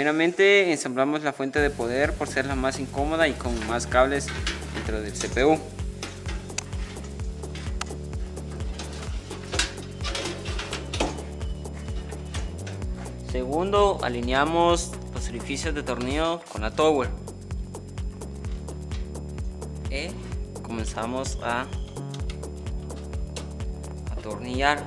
Primeramente ensamblamos la fuente de poder por ser la más incómoda y con más cables dentro del CPU. Segundo, alineamos los orificios de tornillo con la tower. Y comenzamos a atornillar.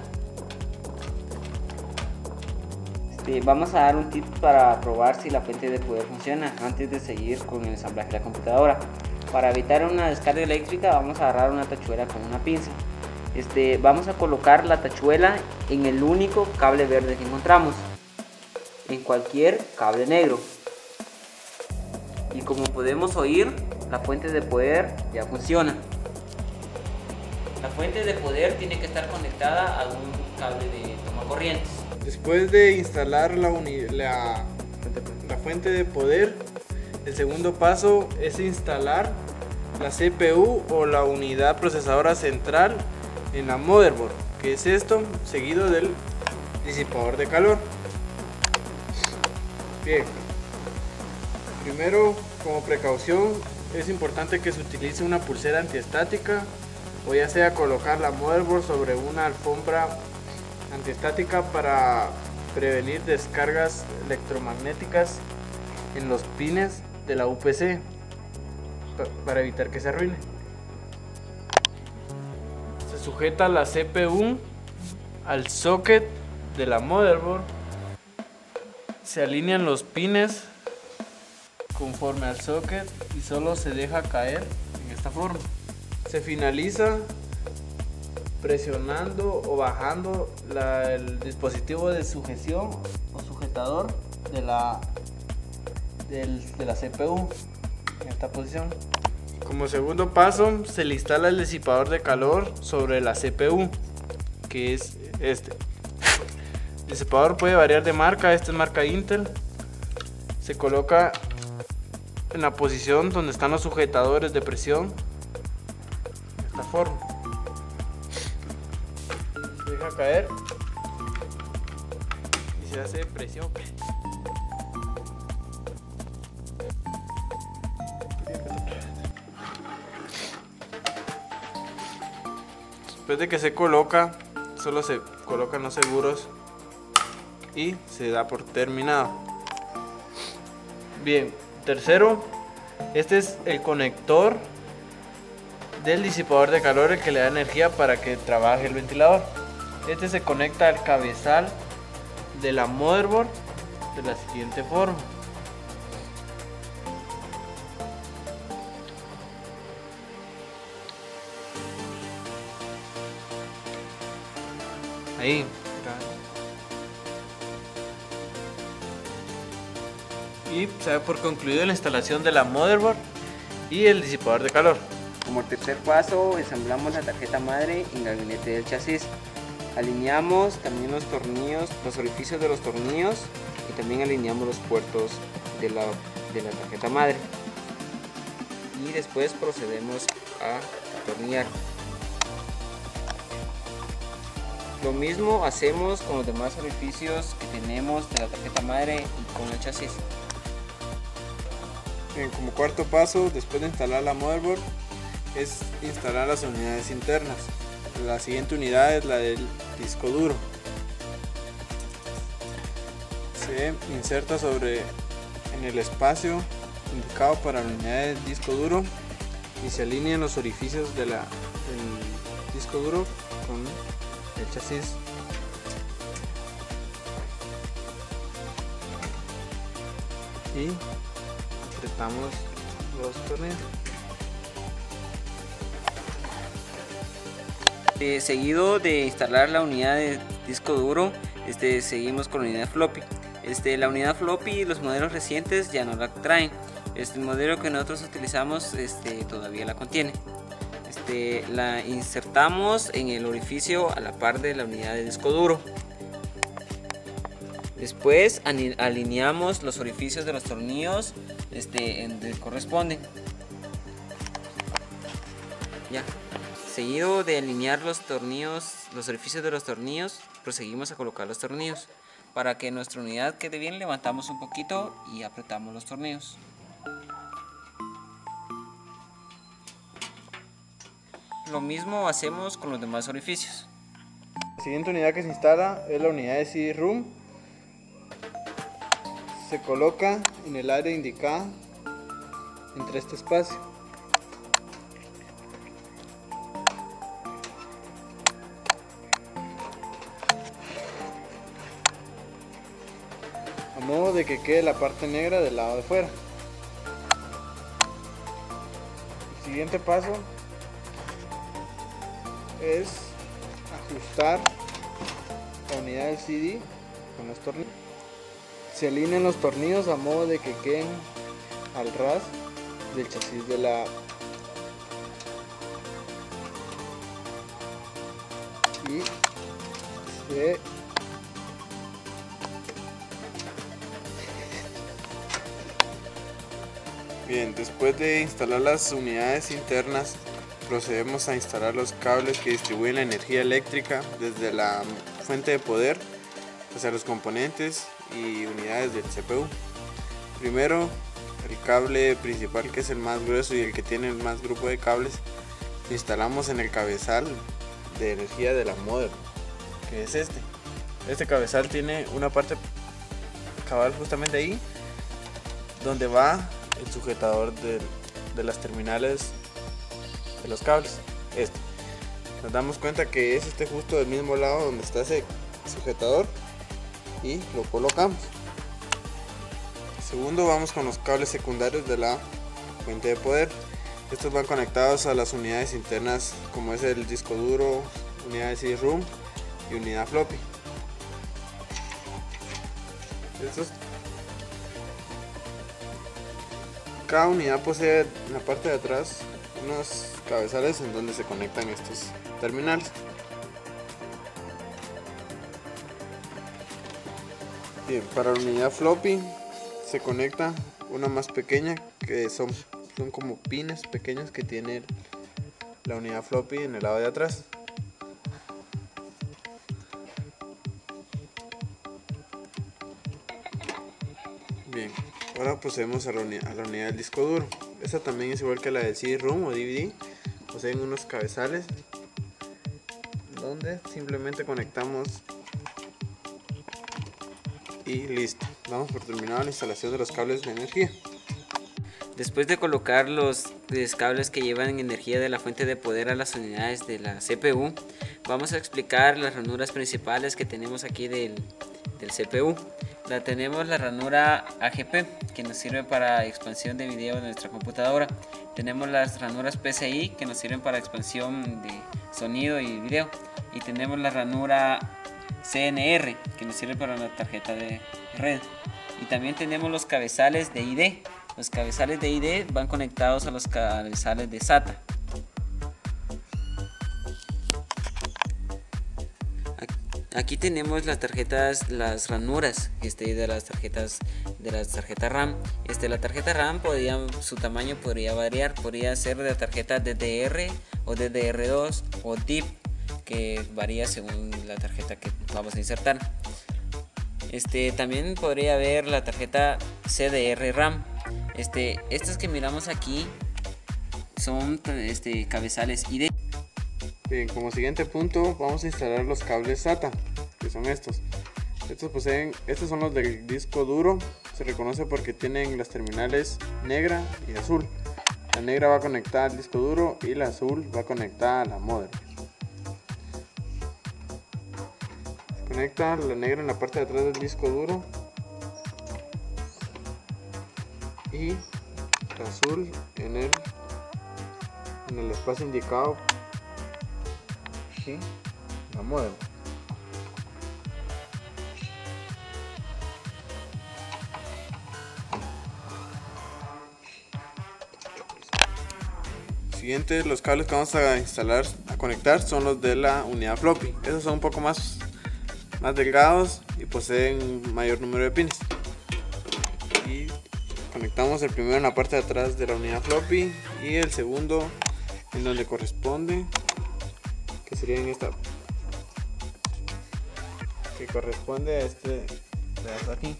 Vamos a dar un tip para probar si la fuente de poder funciona antes de seguir con el ensamblaje de la computadora. Para evitar una descarga eléctrica vamos a agarrar una tachuela con una pinza. Vamos a colocar la tachuela en el único cable verde que encontramos, en cualquier cable negro, y como podemos oír, la fuente de poder ya funciona. La fuente de poder tiene que estar conectada a un cable de tomacorrientes. Después de instalar la fuente de poder, el segundo paso es instalar la CPU o la unidad procesadora central en la motherboard, que es esto, seguido del disipador de calor. Bien, primero, como precaución, es importante que se utilice una pulsera antiestática, o ya sea colocar la motherboard sobre una alfombra antiestática para prevenir descargas electromagnéticas en los pines de la UPC, para evitar que se arruine. Se sujeta la CPU al socket de la motherboard. Se alinean los pines conforme al socket y solo se deja caer en esta forma. Se finaliza presionando o bajando el dispositivo de sujeción o sujetador de la CPU en esta posición. Como segundo paso, se le instala el disipador de calor sobre la CPU, que es este. El disipador puede variar de marca, este es marca Intel. Se coloca en la posición donde están los sujetadores de presión, de esta forma. Se deja caer y se hace presión. Después de que se coloca, solo se colocan los seguros y se da por terminado. Bien, tercero, este es el conector del disipador de calor, el que le da energía para que trabaje el ventilador. Este se conecta al cabezal de la motherboard de la siguiente forma. Ahí. Y se da por concluido la instalación de la motherboard y el disipador de calor. Como tercer paso, ensamblamos la tarjeta madre y el gabinete del chasis. Alineamos también los tornillos, los orificios de los tornillos, y también alineamos los puertos de la tarjeta madre. Y después procedemos a atornillar. Lo mismo hacemos con los demás orificios que tenemos de la tarjeta madre y con el chasis. Bien, como cuarto paso, después de instalar la motherboard, es instalar las unidades internas. La siguiente unidad es la del disco duro. Se inserta en el espacio indicado para la unidad del disco duro y se alinean los orificios del disco duro con el chasis. Y apretamos los tornillos. Seguido de instalar la unidad de disco duro, seguimos con la unidad floppy. La unidad floppy, los modelos recientes ya no la traen. El modelo que nosotros utilizamos todavía la contiene. La insertamos en el orificio a la par de la unidad de disco duro. Después alineamos los orificios de los tornillos en donde corresponden. Ya. Seguido de alinear los tornillos, los orificios de los tornillos, proseguimos a colocar los tornillos. Para que nuestra unidad quede bien, levantamos un poquito y apretamos los tornillos. Lo mismo hacemos con los demás orificios. La siguiente unidad que se instala es la unidad de CD-ROOM. Se coloca en el área indicada entre este espacio. A modo de que quede la parte negra del lado de fuera. El siguiente paso es ajustar la unidad del CD con los tornillos. Se alinean los tornillos a modo de que queden al ras del chasis de la y se bien, después de instalar las unidades internas, procedemos a instalar los cables que distribuyen la energía eléctrica desde la fuente de poder hacia los componentes y unidades del CPU. Primero, el cable principal, que es el más grueso y el que tiene el más grupo de cables, lo instalamos en el cabezal de energía de la mother, que es este. Este cabezal tiene una parte cabal justamente ahí, donde va el sujetador de las terminales de los cables. Nos damos cuenta que es justo del mismo lado donde está ese sujetador y lo colocamos. Segundo, vamos con los cables secundarios de la fuente de poder. Estos van conectados a las unidades internas, como es el disco duro, unidad de CD-ROOM y unidad floppy. Cada unidad posee en la parte de atrás unos cabezales en donde se conectan estos terminales. Bien, para la unidad floppy se conecta una más pequeña, que son como pines pequeños que tiene la unidad floppy en el lado de atrás. Bien, ahora procedemos a la unidad del disco duro. Esta también es igual que la del CD-ROOM o DVD. Poseen unos cabezales donde simplemente conectamos y listo. Damos por terminada la instalación de los cables de energía. Después de colocar los cables que llevan energía de la fuente de poder a las unidades de la CPU, vamos a explicar las ranuras principales que tenemos aquí del CPU. Tenemos la ranura AGP, que nos sirve para expansión de video de nuestra computadora. Tenemos las ranuras PCI, que nos sirven para expansión de sonido y video. Y tenemos la ranura CNR, que nos sirve para una tarjeta de red. Y también tenemos los cabezales de ID. Los cabezales de ID van conectados a los cabezales de SATA. Aquí tenemos las tarjetas, las ranuras de las tarjetas RAM. La tarjeta RAM su tamaño podría variar, podría ser de tarjeta DDR o DDR2 o DIP, que varía según la tarjeta que vamos a insertar. También podría haber la tarjeta CDR RAM. Estas que miramos aquí son cabezales ID. Bien, como siguiente punto vamos a instalar los cables SATA, que son estos. Estos son los del disco duro. Se reconoce porque tienen las terminales negra y azul. La negra va conectada al disco duro y la azul va conectada a la mother. Se conecta la negra en la parte de atrás del disco duro y la azul en el espacio indicado y la mother. Siguientes, los cables que vamos a conectar son los de la unidad floppy. Esos son un poco más delgados y poseen un mayor número de pines. Y conectamos el primero en la parte de atrás de la unidad floppy y el segundo en donde corresponde, que sería en esta, que corresponde a pedazo aquí.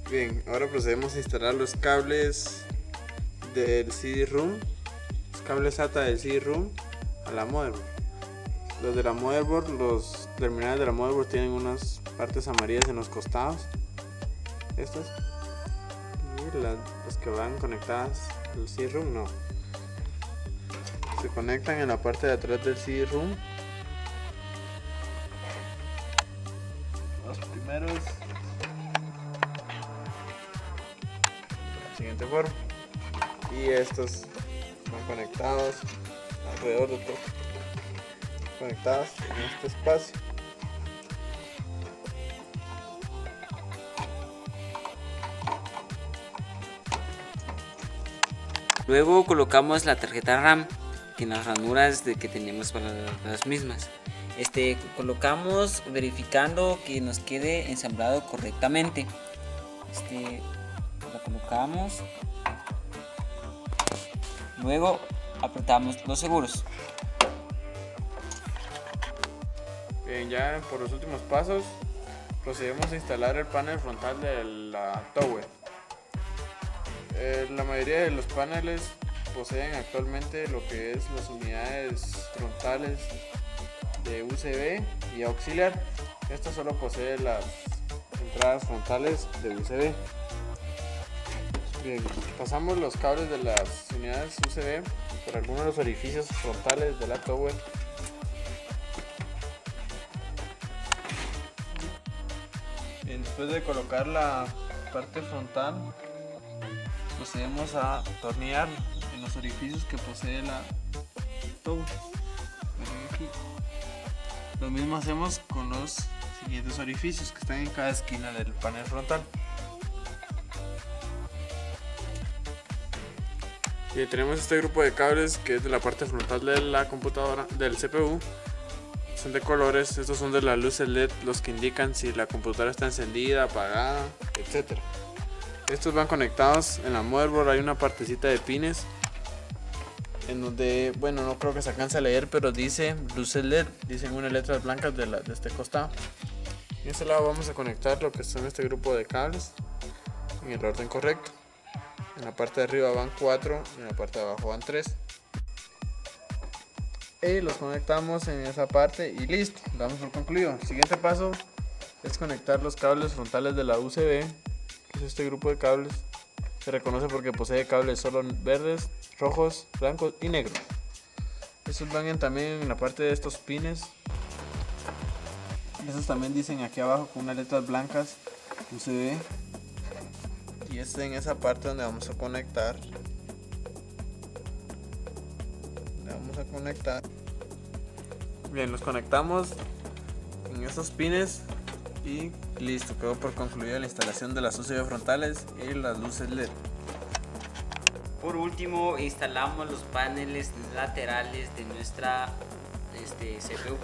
Bien, ahora procedemos a instalar los cables del CD-ROM, los cables SATA del CD-ROM a la motherboard. Los de la motherboard, los terminales de la motherboard tienen unas partes amarillas en los costados, estas, y las que van conectadas al CD-ROM no. Se conectan en la parte de atrás del CD-ROM. Los primeros de la siguiente forma, y estos van conectados alrededor de todo, conectados en este espacio. Luego colocamos la tarjeta RAM en las ranuras que tenemos para las mismas. Colocamos verificando que nos quede ensamblado correctamente. La colocamos, luego apretamos los seguros. Bien, ya por los últimos pasos procedemos a instalar el panel frontal de la tower. La mayoría de los paneles poseen actualmente lo que es las unidades frontales de USB y auxiliar. Esta solo posee las entradas frontales de USB. Bien, pasamos los cables de las unidades USB por algunos de los orificios frontales de la tower. Bien, después de colocar la parte frontal, procedemos a atornillar en los orificios que posee la tower. Aquí. Lo mismo hacemos con los siguientes orificios que están en cada esquina del panel frontal. Y tenemos este grupo de cables que es de la parte frontal de la computadora, del CPU. Son de colores, estos son de las luces LED, los que indican si la computadora está encendida, apagada, etc. Estos van conectados en la motherboard. Hay una partecita de pines en donde, bueno, no creo que se alcance a leer, pero dice luces LED, dicen unas letras blancas de este costado. En este lado vamos a conectar lo que son este grupo de cables en el orden correcto. En la parte de arriba van 4 y en la parte de abajo van 3. Y los conectamos en esa parte y listo, damos por concluido. El siguiente paso es conectar los cables frontales de la USB, que es este grupo de cables. Se reconoce porque posee cables solo verdes, rojos, blancos y negros. Estos van también en la parte de estos pines. Estos también dicen aquí abajo con unas letras blancas USB. Y en esa parte donde vamos a conectar. Bien, los conectamos en estos pines y listo, quedó por concluida la instalación de las USB frontales y las luces LED. Por último, instalamos los paneles laterales de nuestra CPU.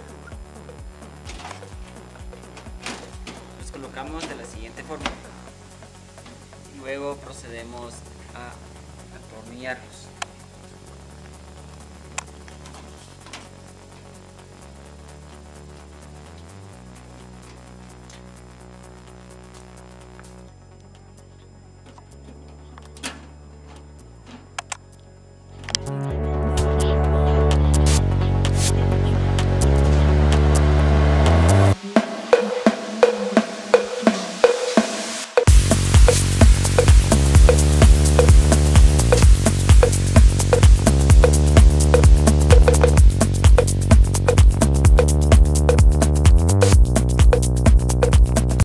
Los colocamos de la siguiente forma. Luego procedemos a atornillarlos.